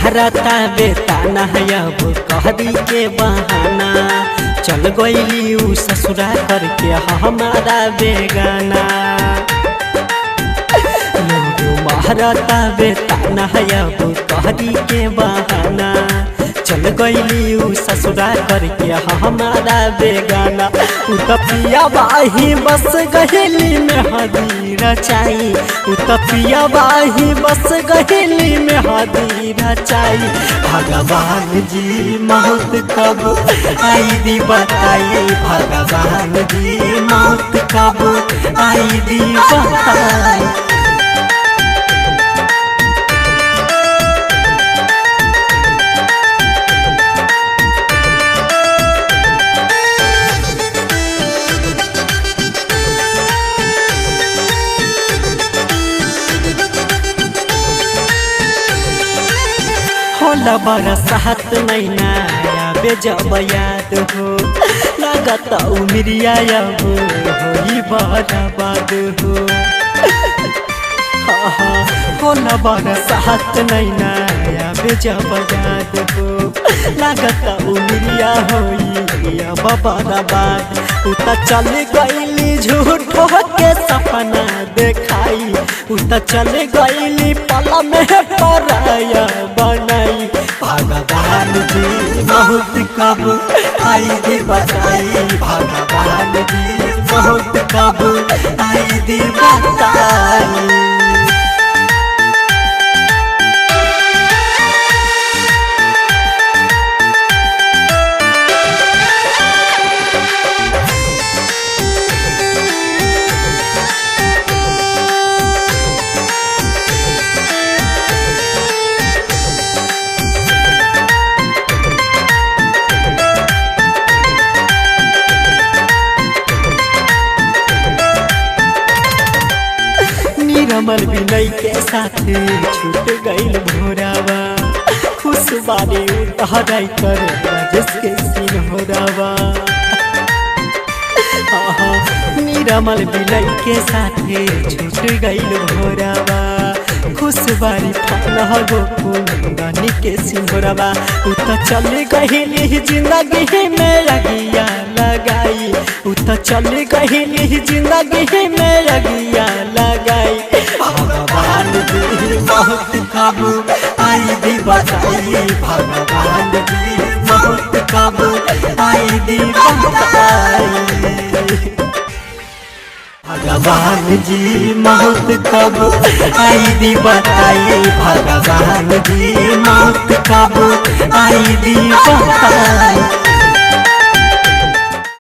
मारता बेताना अब कहरी के बहाना। चल गईली उ ससुरा करके हमारा बेगाना। मारता बेताना अब कहरी के बहाना। चल गईली उ ससुरा करके हमारा बेगाना। उ तपिया बाही बस गहेली में हदी रचाई। उ तपिया बाही बस गहेली में हदी रचाई। भगवान जी मौत कब आई दी बताई। भगवान जी मौत कब आई दी बताई। होला बरसात महीना आवे जब याद हो। लागत उमरिया अब होई बर्बाद हो। होला बरसात महीना आवे जब याद हो। लागत उमरिया होई अब बर्बाद। उ त चल गईली झूठो के सपना देखाई। उ त चल गईली पल में पराया बनाई। भगवान जी मौत कब आई दी बताई। भगवान जी मौत कब आई दी बताई। रमल विनय के साथ छूट गईल भोरावा। खुशबानी उतहराई कर जिसके सिंहोरावा। निरमल विनय के साथ छूट गईल भोरावा। खुशबानी फान गोकुल के सिंहोरावा। उ त चल गईली जिंदगी में अगिया लगाई। उ त चल गईली जिंदगी में अगिया लगाई। भगवान जी मौत कब आई दी बताई। भगवान जी मौत कब आई दी बताई। भगवान जी मौत कब आई दी बताई। भगवान जी मौत कब आई दी बताई।